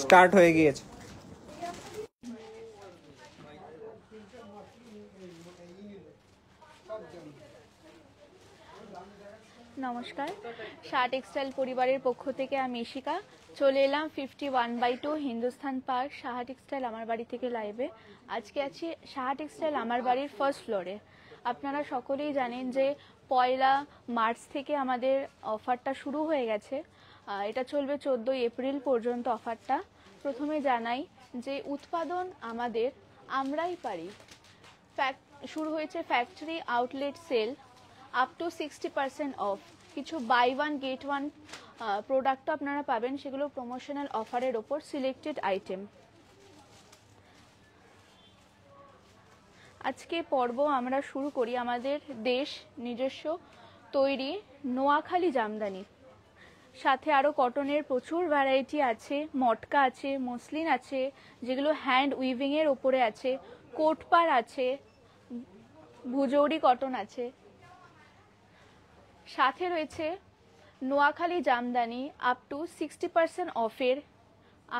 Start হয়ে গিয়েছে। নমস্কার, শাহ টেক্সটাইল পরিবারের পক্ষ থেকে আমি ইশিকা চলে এলাম 51/2 হিন্দুস্তান পার্ক শাহ টেক্সটাইল আমার বাড়ি থেকে লাইভে। আজকে আছি শাহ টেক্সটাইল আমার বাড়ির ফার্স্ট ফ্লোরে। আপনারা সকলেই জানেন যে 1 মার্চ থেকে আমাদের অফারটা শুরু হয়ে গেছে। এটা চলবে 14 এপ্রিল পর্যন্ত অফারটা। প্রথমে জানাই যে উৎপাদন আমাদের আমরাই পারি। শুরু হয়েছে factory outlet sale up to 60% off. কিছু বাই ওয়ান গেট ওয়ান প্রোডাক্টও আপনারা পাবেন, সেগুলো প্রমোশনাল অফারের ওপর সিলেক্টেড আইটেম। আজকে পর্ব আমরা শুরু করি আমাদের দেশ নিজস্ব তৈরি নোয়াখালী জামদানি, সাথে আরও কটনের প্রচুর ভ্যারাইটি আছে, মটকা আছে, মসলিন আছে যেগুলো হ্যান্ড উইভিংয়ের ওপরে আছে, কোটপার আছে, ভুজৌরি কটন আছে, সাথে রয়েছে নোয়াখালী জামদানি আপ টু 60% অফের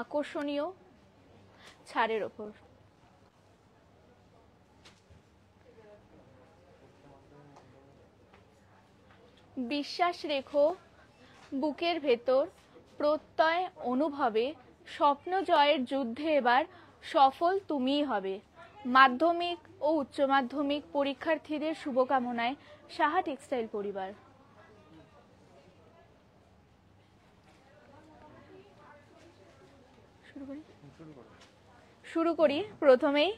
আকর্ষণীয় ছাড়ের ওপর। বিশ্বাস রেখো বুকের ভেতর, প্রত্যয় অনুভবে, স্বপ্ন জয়ের যুদ্ধে এবার সফল তুমিই হবে। মাধ্যমিক ও উচ্চ মাধ্যমিক পরীক্ষার্থীদের শুভকামনায় শাহ টেক্সটাইল পরিবার। শুরু করি প্রথমেই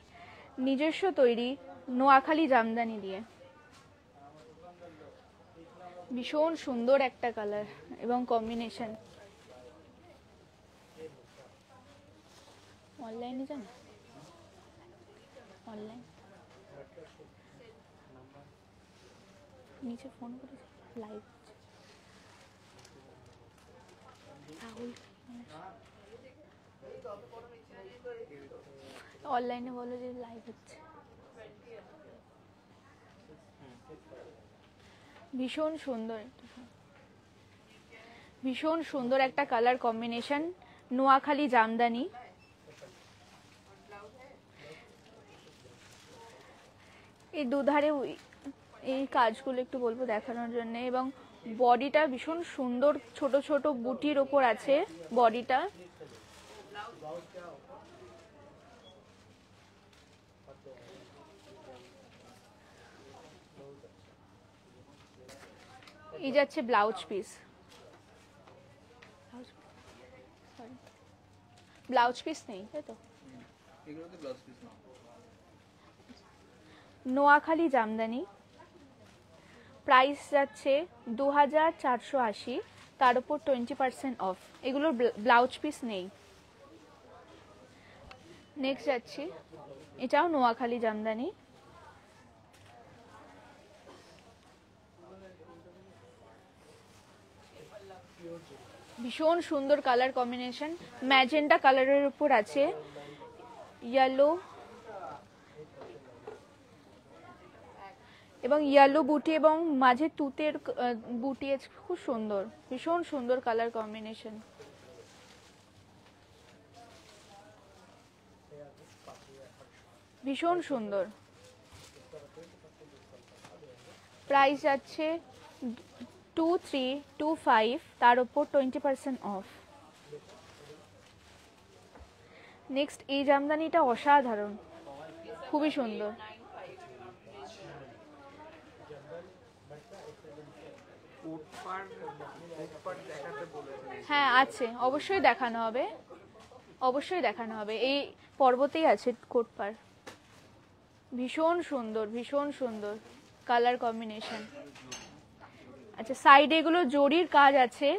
নিজস্ব তৈরি নোয়াখালী জামদানি দিয়ে। ভীষণ সুন্দর একটা কালার এবং কম্বিনেশন। অনলাইনে যান, অনলাইন নিচে ফোন করে লাইভ রাহুল, অনলাইনে বলো যে লাইভ হচ্ছে। ভীষণ সুন্দর, ভীষণ সুন্দর একটা কালার কম্বিনেশন নোয়াখালী জামদানি। এই দুধারে এই কাজগুলো একটু বলবো দেখানোর জন্য, এবং বডিটা ভীষণ সুন্দর, ছোট ছোট বুটির ওপর আছে বডিটা। এই যাচ্ছে ব্লাউজ পিস, ব্লাউজ পিস নেই তাই তো। নোয়াখালী জামদানি প্রাইস যাচ্ছে 2480, তার উপর 20% অফ। এগুলোর ব্লাউজ পিস নেই। নেক্সট যাচ্ছি, এটাও নোয়াখালী জামদানি। ভীষণ সুন্দর কালার কম্বিনেশন, ম্যাজেন্টা কালারের উপর আছে ইয়েলো এবং ইয়েলো বুটি এবং মাঝে তুতের বুটি আছে, খুব সুন্দর, ভীষণ সুন্দর কালার কম্বিনেশন। ভীষণ সুন্দর। প্রাইস যাচ্ছে 2325, তার উপর 20% অফ। নেক্সট এই জামদানিটা অসাধারণ, খুবই সুন্দর। হ্যাঁ আছে, অবশ্যই দেখানো হবে, অবশ্যই দেখানো হবে, এই পর্বতেই আছে কোটপার। ভীষণ সুন্দর, ভীষণ সুন্দর কালার কম্বিনেশন। আচ্ছা, সাইডে এগুলো জরির কাজ আছে,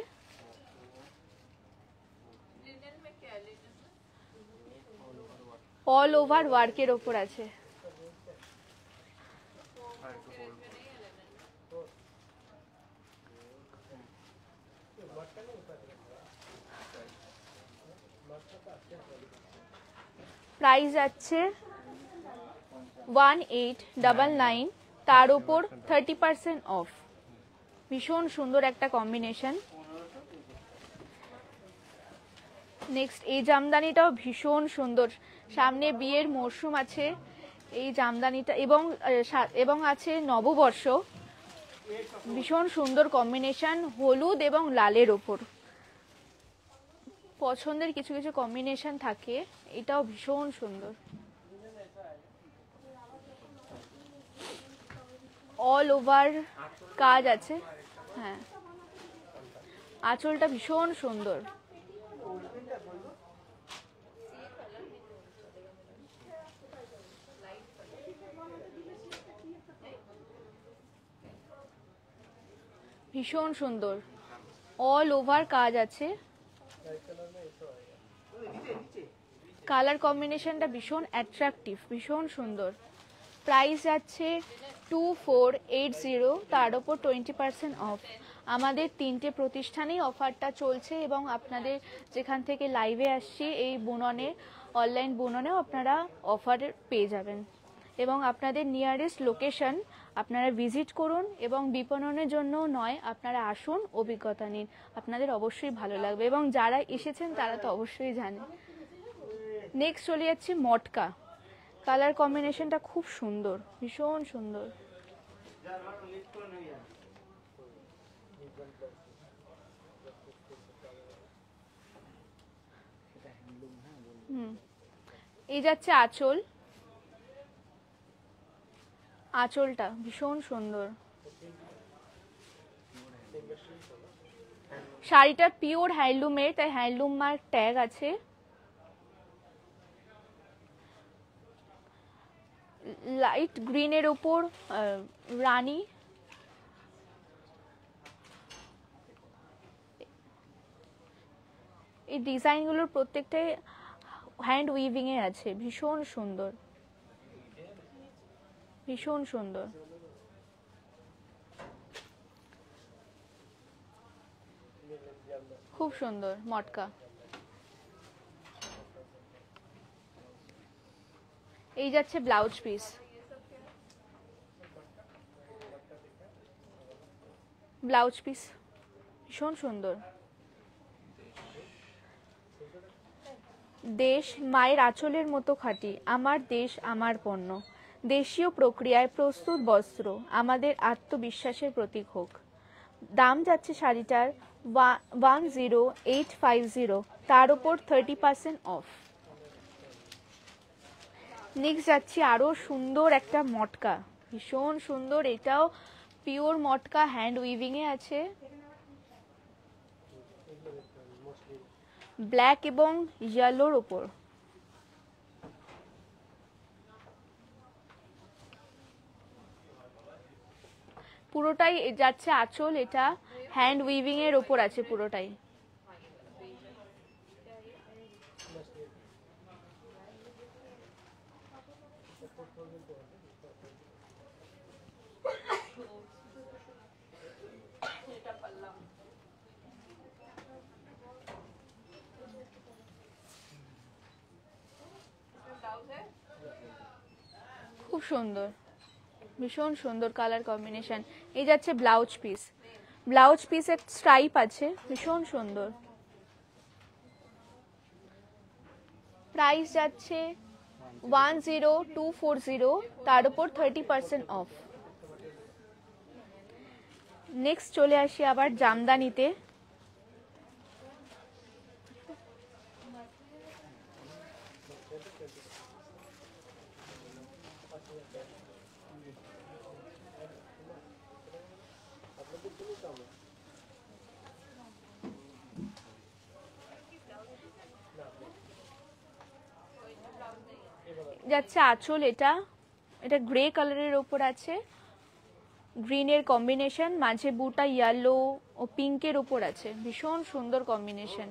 অল ওভার ওয়ার্কের ওপর আছে। প্রাইস যাচ্ছে 1899, তার উপর 30% অফ। ভীষণ সুন্দর একটা কম্বিনেশন। নেক্সট এই জামদানিটাও ভীষণ সুন্দর, সামনে বিয়ের মরশুম আছে, এই জামদানিটা এবং আছে নববর্ষ, ভীষণ সুন্দর কম্বিনেশন হলুদ এবং লালের ওপর। পছন্দের কিছু কিছু কম্বিনেশন থাকে, এটাও ভীষণ সুন্দর। অল ওভার কাজ আছে, হ্যাঁ আঁচলটা ভীষণ সুন্দর। ভীষণ সুন্দর, অল ওভার কাজ আছে, কালার কম্বিনেশনটা ভীষণ অ্যাট্রাকটিভ, ভীষণ সুন্দর। প্রাইস যাচ্ছে 2480, তার ওপর 20% অফ। আমাদের 3টে প্রতিষ্ঠানেই অফারটা চলছে এবং আপনাদের যেখান থেকে লাইভে আসছি এই বুননে, অনলাইন বুননেও আপনারা অফার পেয়ে যাবেন। এবং আপনাদের নিয়ারেস্ট লোকেশন আপনারা ভিজিট করুন, এবং বিপণনের জন্য নয়, আপনারা আসুন, অভিজ্ঞতা নিন, আপনাদের অবশ্যই ভালো লাগবে, এবং যারা এসেছেন তারা তো অবশ্যই জানেন। নেক্সট চলে যাচ্ছি মটকা, কালার কম্বিনেশনটা খুব সুন্দর, ভীষণ সুন্দর। এই যাচ্ছে আঁচল, আঁচলটা ভীষণ সুন্দর। শাড়িটা পিওর হ্যান্ডলুমের, তাই হ্যান্ডলুম মার্ক ট্যাগ আছে। লাইট গ্রিনের ওপর রানী, এই ডিজাইনগুলোর প্রত্যেকটাই হ্যান্ড উইভিং এ আছে, ভীষণ সুন্দর, ভীষণ সুন্দর। খুব সুন্দর মটকা। এই যাচ্ছে ব্লাউজ পিস, ব্লাউজ পিস ভীষণ সুন্দর। দেশ মায়ের আঁচলের মতো খাঁটি, আমার দেশ আমার পণ্য, দেশীয় প্রক্রিয়ায় প্রস্তুত বস্ত্র আমাদের আত্মবিশ্বাসের প্রতীক হোক। দাম যাচ্ছে শাড়িটার 10850, তার উপর 30% অফ। নেক্সট যাচ্ছি আরো সুন্দর একটা মটকা, ভীষণ সুন্দর, এটাও পিওর মটকা, হ্যান্ড উইভিং এ আছে, ব্ল্যাক এবং ইয়েলোর ওপর। পুরোটাই যাচ্ছে আঁচল, এটা হ্যান্ড উইভিং এর ওপর আছে পুরোটাই। খুব সুন্দর, ভীষণ সুন্দর কালার কম্বিনেশন। এই যাচ্ছে ব্লাউজ পিস, ব্লাউজ পিসের স্ট্রাইপ আছে, ভীষণ সুন্দর। প্রাইস যাচ্ছে 10240, তার উপর 30% অফ। নেক্সট চলে আসি আবার জামদানিতে। যাচ্ছে আঁচল, এটা এটা গ্রে কালারের ওপর আছে, গ্রিনের কম্বিনেশন, মাঝে বুটা ইয়েলো ও পিঙ্কের ওপর আছে, ভীষণ সুন্দর কম্বিনেশন,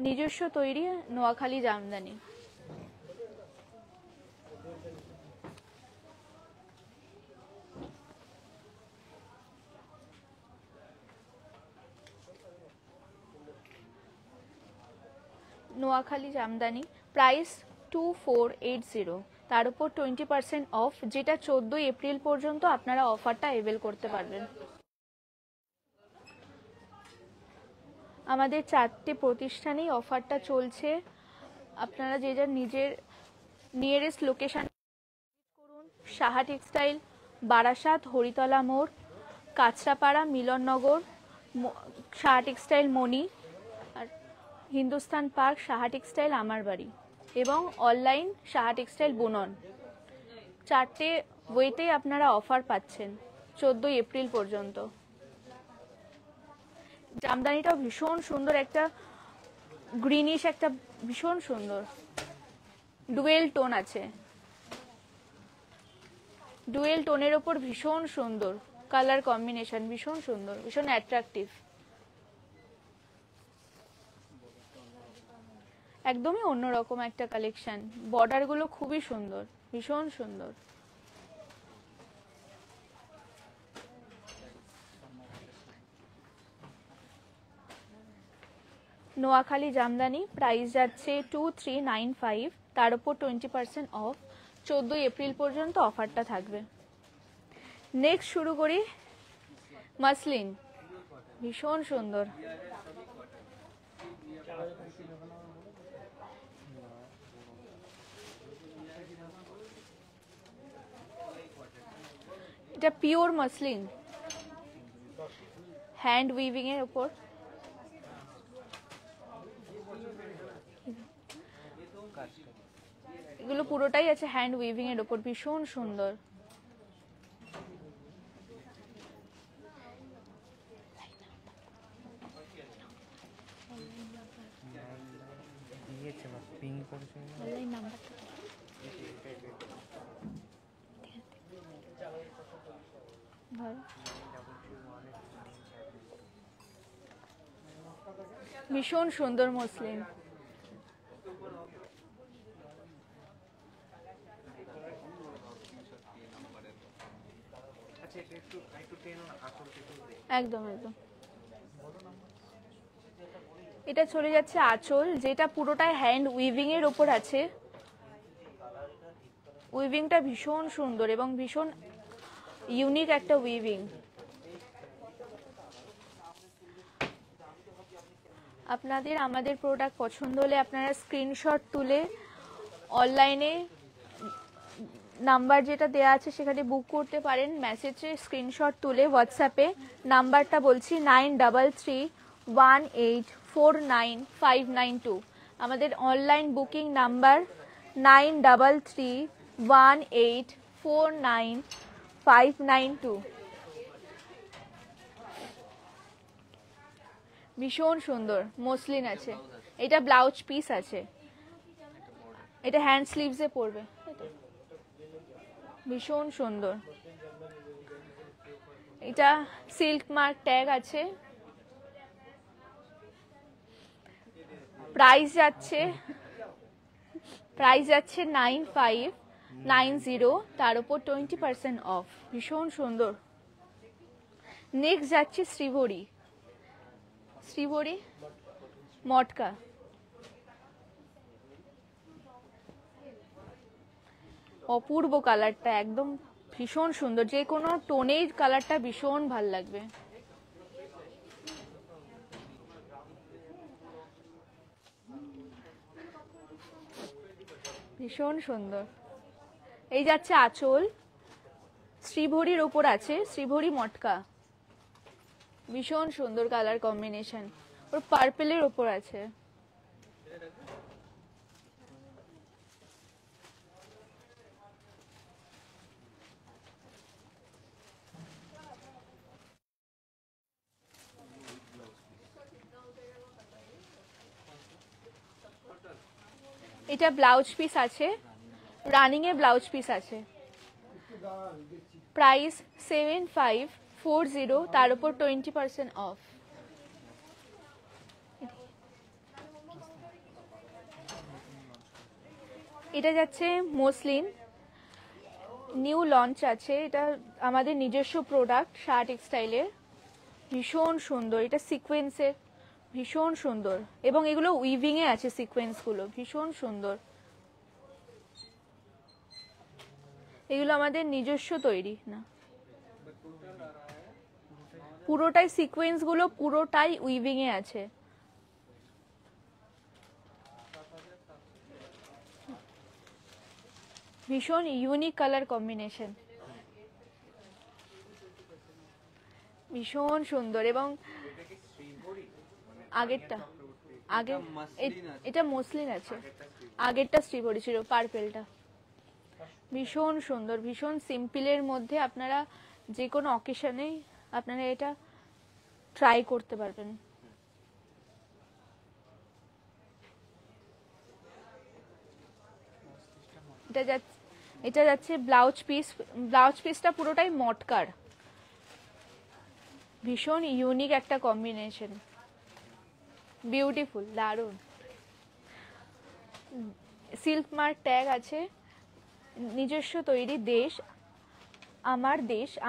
নিজস্ব তৈরি নোয়াখালী জামদানি। নোয়াখালী জামদানি, প্রাইস 2480, তার উপর 20% অফ, যেটা 14 এপ্রিল পর্যন্ত আপনারা অফারটা অ্যাভেল করতে পারবেন। আমাদের 4টে প্রতিষ্ঠানেই অফারটা চলছে। আপনারা যে যার নিজের নিয়ারেস্ট লোকেশন করুন। সাহা টেক্সটাইল, বারাসাত, হরিতলা মোড়, কাঁচরাপাড়া, মিলননগর, সাহা টেক্সটাইল মণি, আর হিন্দুস্তান পার্ক, সাহা টেক্সটাইল আমার বাড়ি, এবং অনলাইন সাহা টেক্সটাইল বুনন। 4টে ওয়েতেই আপনারা অফার পাচ্ছেন 14 এপ্রিল পর্যন্ত। জামদানিটাও ভীষণ সুন্দর, একটা গ্রিনিশ, একটা ভীষণ সুন্দর ডুয়েল টোন আছে। ডুয়েল টোনের ওপর ভীষণ সুন্দর কালার কম্বিনেশন, ভীষণ সুন্দর, ভীষণ অ্যাট্রাকটিভ, একদমই অন্যরকম একটা কালেকশন। বর্ডারগুলো খুবই সুন্দর, ভীষণ সুন্দর। নোয়াখালী জামদানি, প্রাইস যাচ্ছে 2395, তার উপর 20% অফ। 14 এপ্রিল পর্যন্ত অফারটা থাকবে। নেক্সট শুরু করি মাসলিন, ভীষণ সুন্দর। এটা পিওর মাসলিন, হ্যান্ড উইভিং এর উপর। এগুলো পুরোটাই আছে হ্যান্ড উইভিং এর উপর, ভীষণ সুন্দর। ভীষণ সুন্দর মসলিন। একদম একদম। এটা চলে যাচ্ছে আঁচল, যেটা পুরোটাই হ্যান্ড উইভিং এর উপর আছে। উইভিংটা ভীষণ সুন্দর এবং ভীষণ ইউনিক একটা উইভিং। আপনাদের আমাদের প্রোডাক্ট পছন্দ হলে আপনারা স্ক্রিনশট তুলে অনলাইনে নাম্বার যেটা দেওয়া আছে সেখানে বুক করতে পারেন। মেসেজে স্ক্রিনশট তুলে হোয়াটসঅ্যাপে, নাম্বারটা বলছি 9331849592। আমাদের অনলাইন বুকিং নাম্বার 9331849592। ভীষণ সুন্দর মসলিন আছে। এটা ব্লাউজ পিস আছে, এটা হ্যান্ড স্লিভসে পড়বে। ভীষণ সুন্দর। এটা সিল্ক মার্ক ট্যাগ আছে। প্রাইস যাচ্ছে 9590, তার উপর 20% অফ। ভীষণ সুন্দর। নেক্সট যাচ্ছে শ্রীভরি, মটকা। অপূর্ব কালারটা, একদম ভীষণ সুন্দর, যে কোনো টোনের কালারটা ভীষণ ভাল লাগবে। ভীষণ সুন্দর। এই যাচ্ছে আঁচল, শ্রীভরির ওপর আছে, শ্রীভরি মটকা, ভীষণ সুন্দর কালার কম্বিনেশন, ওর পার্পেলের ওপর আছে। এটা ব্লাউজ পিস আছে, রানিং এ ব্লাউজ পিস আছে। প্রাইস 7540, তার উপর 20% অফ। এটা যাচ্ছে মসলিন, নিউ লঞ্চ আছে। এটা আমাদের নিজস্ব প্রোডাক্ট সাহা টেক্সটাইলের, ভীষণ সুন্দর। এটা সিকোয়েন্সের, ভীষণ সুন্দর, এবং এগুলো উইভিং এ আছে সিকোয়েন্স গুলো, ভীষণ সুন্দর। এগুলো আমাদের নিজস্ব তৈরি না, পুরোটাই সিকোয়েন্স গুলো পুরোটাই উইভিং এ আছে, ভীষণ ইউনিক কালার কম্বিনেশন, ভীষণ সুন্দর। এবং আগেরটা এটা মসলিন আছে, আগেরটা শ্রীভরি ছিল পার্পেলটা। ভীষণ সুন্দর, ভীষণ সিম্পলের মধ্যে আপনারা যে কোনো অকেশনে আপনারা এটা ট্রাই করতে পারবেন। এটা যাচ্ছে ব্লাউজ পিস। ব্লাউজ পিসটা পুরোটাই মটকার, ভীষণ ইউনিক একটা কম্বিনেশন, বিউটিফুল, দারুণ। সিল্ক মার্ক ট্যাগ আছে, নিজস্ব তৈরি, দেশ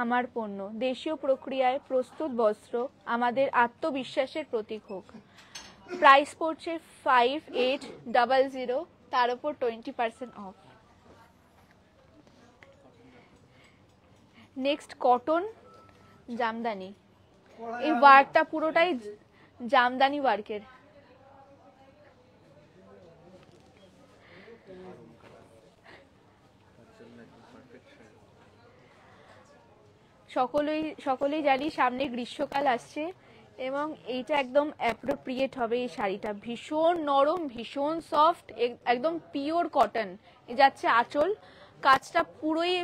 আমার পণ্য, দেশীয় প্রক্রিয়ায় প্রস্তুত বস্ত্র আমাদের আত্মবিশ্বাসের প্রতীক হোক। প্রাইস পড়ছে 5800, তার উপর 20% অফ। নেক্সট কটন জামদানি, এই ওয়ার্কটা পুরোটাই জামদানি ওয়ার্কের। সকলেই জানি সামনে গ্রীষ্মকাল আসছে এবং এইটা একদম অ্যাপ্রোপ্রিয়েট হবে। এই শাড়িটা ভীষণ নরম, ভীষণ সফট, একদম পিওর কটন। এ যাচ্ছে আঁচল, কাজটা পুরোই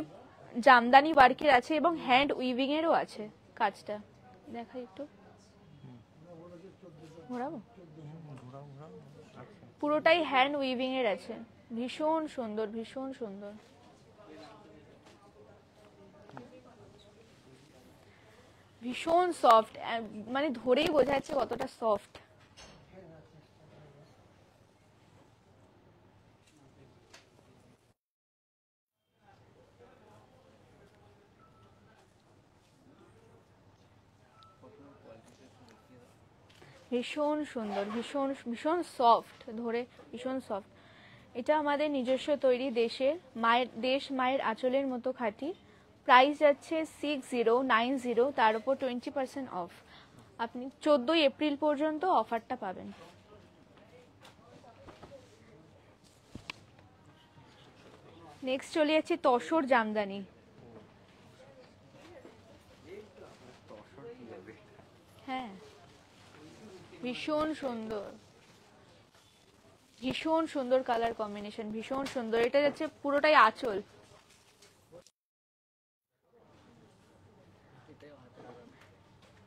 জামদানি ওয়ার্কের আছে এবং হ্যান্ড উইভিং এরও আছে কাজটা। দেখাই একটু, ঘোরাবো, পুরোটাই হ্যান্ড উইভিং এর আছে। ভীষণ সুন্দর, ভীষণ সুন্দর, ভীষণ সফট, মানে ধরেই বোঝা যাচ্ছে কতটা সফট। ভীষণ সুন্দর, ভীষণ ভীষণ সফট, ধরে ভীষণ সফট। এটা আমাদের নিজস্ব তৈরি, মায়ের আঁচলের মতো খাঁটি। প্রাইস যাচ্ছে 6090, তার উপর 20% অফ। আপনি 14 এপ্রিল পর্যন্ত অফারটা পাবেন। নেক্সট চলে যাচ্ছে তসর জামদানি। হ্যাঁ, ভীষণ সুন্দর, ভীষণ সুন্দর কালার কম্বিনেশন, ভীষণ সুন্দর। এটা যাচ্ছে পুরোটাই আঁচল,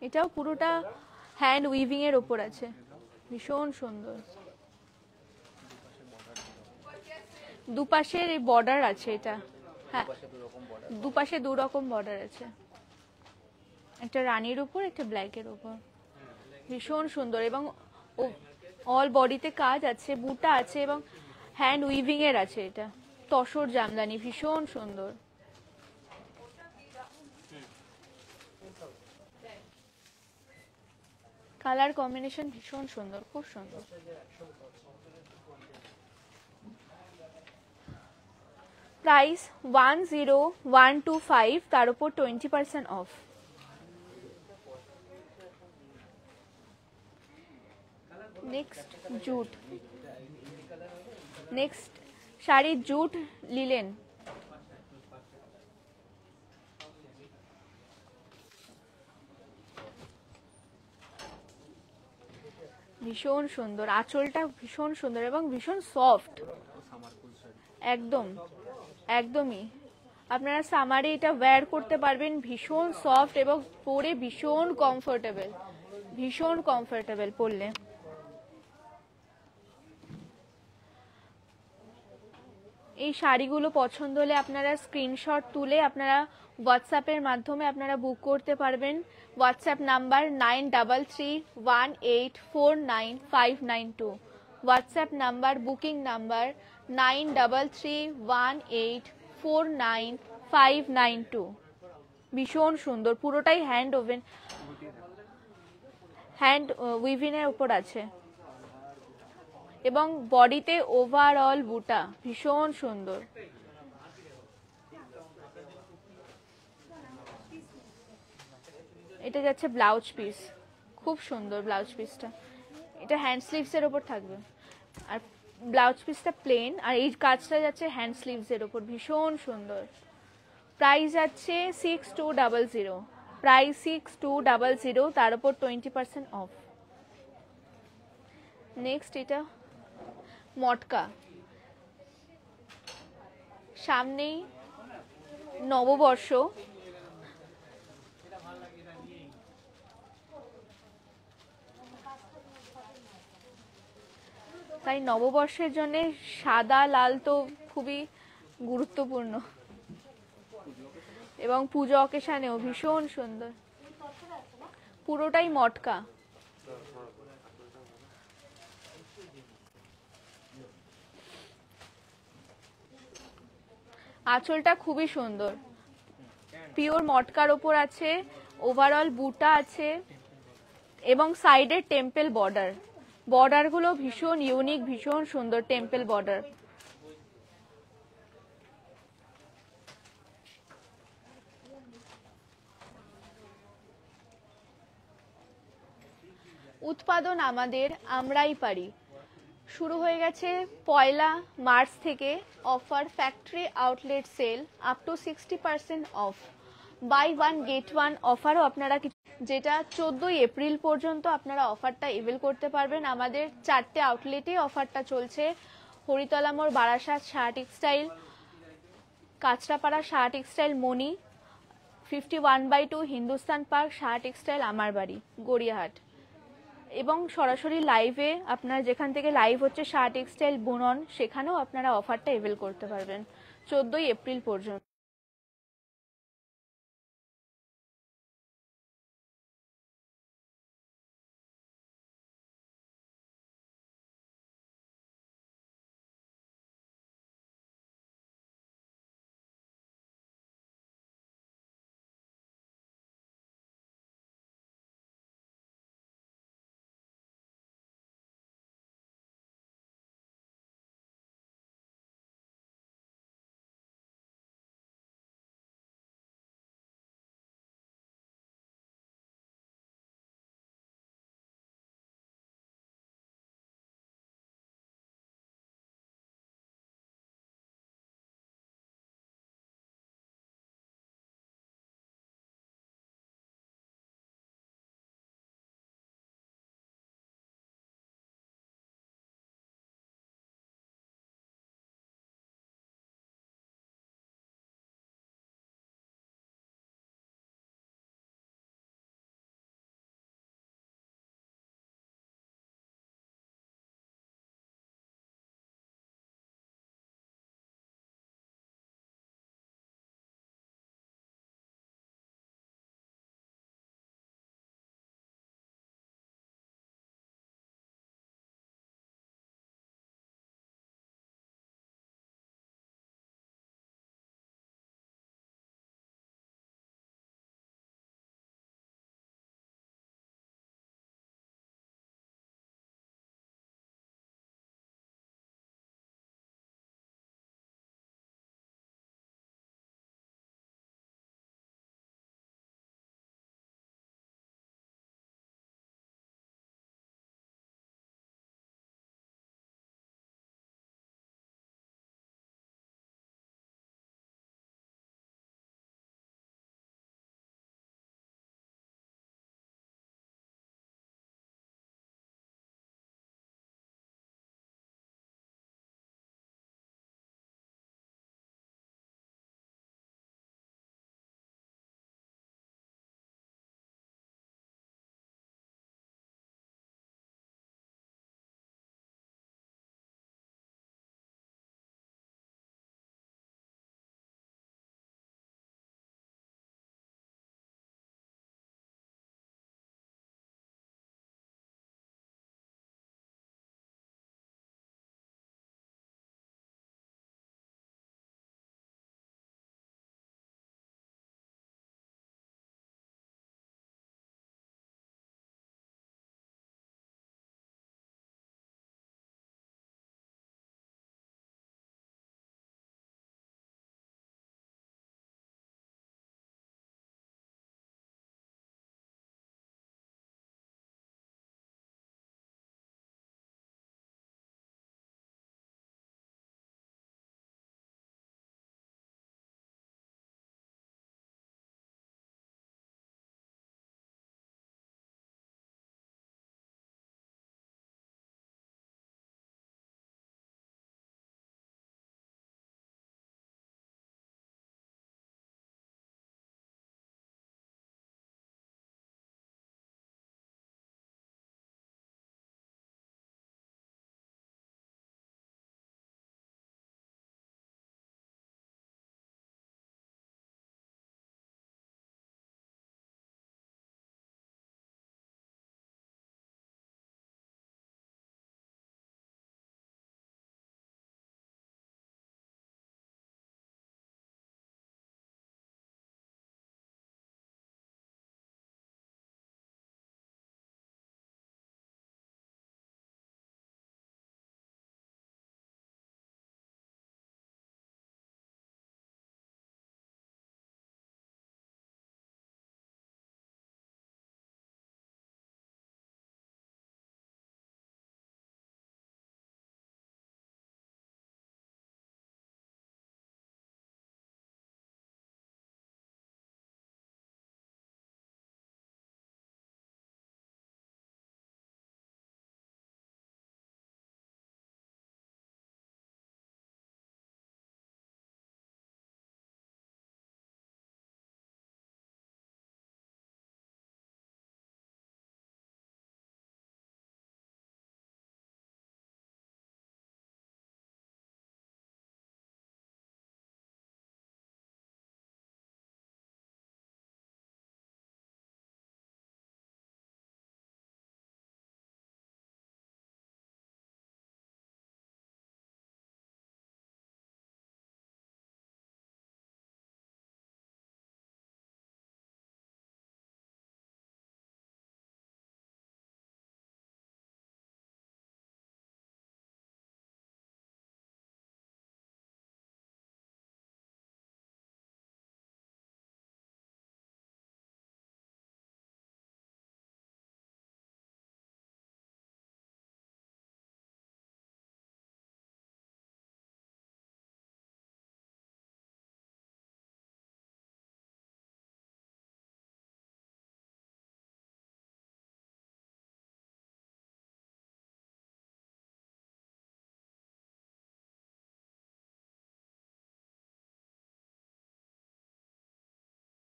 এটাও পুরোটা হ্যান্ড উইভিং এর উপর আছে, ভীষণ সুন্দর। দুপাশের বর্ডার আছে এটা, হ্যাঁ দুপাশে দু রকম বর্ডার আছে, একটা রানীর উপর, একটা ব্ল্যাকের উপর। ভীষণ সুন্দর এবং অল বডিতে কাজ আছে, বুটা আছে এবং হ্যান্ড উইভিং এর আছে। এটা তসর জামদানি, ভীষণ সুন্দর। কালার কম্বিনেশন ভীষণ সুন্দর, খুব সুন্দর। প্রাইস 10125, তার উপর 20% of. Next jute, next sari jute linen. ভীষণ সুন্দর, আঁচলটা ভীষণ সুন্দর এবং ভীষণ সফট, একদমই আপনারা সামারে এটা ওয়্যার করতে পারবেন। ভীষণ সফট এবং পরে ভীষণ কমফোর্টেবল পরলে। এই শাড়িগুলো পছন্দ হলে আপনারা স্ক্রিনশট তুলে আপনারা হোয়াটসঅ্যাপের মাধ্যমে আপনারা বুক করতে পারবেন। WhatsApp number 9331849592, WhatsApp number, booking number 9331849592। ভীষণ সুন্দর, পুরোটাই হ্যান্ড উইভিং এর উপর আছে এবং বডিতে ওভারঅল বুটা, ভীষণ সুন্দর। এটা যাচ্ছে ব্লাউজ পিস, খুব সুন্দর ব্লাউজ পিসটা। এটা হ্যান্ড স্লিভস এর উপর থাকবে আর ব্লাউজ পিসটা প্লেন, আর এই কাজটা যাচ্ছে হ্যান্ড স্লিভসের ওপর, ভীষণ সুন্দর। প্রাইস যাচ্ছে 6200, প্রাইস 6200, তার উপর 20% অফ। নেক্সট এটা মটকা, সামনেই নববর্ষ, তাই নববর্ষের জন্য সাদা লাল তো খুবই গুরুত্বপূর্ণ, এবং পুজো অকেশনেও ভীষণ সুন্দর। পুরোটাই মটকা, আঁচলটা খুবই সুন্দর, পিওর মটকার ওপর আছে, ওভারঅল বুটা আছে, এবং সাইডের টেম্পল বর্ডার, বর্ডারগুলো ভীষণ ইউনিক, ভীষণ সুন্দর টেম্পল বর্ডার। উৎপাদন আমাদের, আমরাই পারি। শুরু হয়ে গেছে 1 মার্চ থেকে offer, factory outlet sale up to 60% off, buy 1 get 1 অফারও আপনারা, যেটা 14 এপ্রিল পর্যন্ত আপনারা অফারটা এভেল করতে পারবেন। আমাদের 4টে আউটলেটে অফারটা চলছে, হরিতলা মোড় বারাসাত শাহ টেক্সটাইল, কাঁচরাপাড়া শাহ টেক্সটাইল মণি, 51/2 হিন্দুস্তান পার্ক শাহ টেক্সটাইল আমার বাড়ি গড়িয়াহাট, এবং সরাসরি লাইভে আপনার যেখান থেকে লাইভ হচ্ছে শাহ টেক্সটাইল বুনন, সেখানেও আপনারা অফারটা এভেল করতে পারবেন 14 এপ্রিল পর্যন্ত।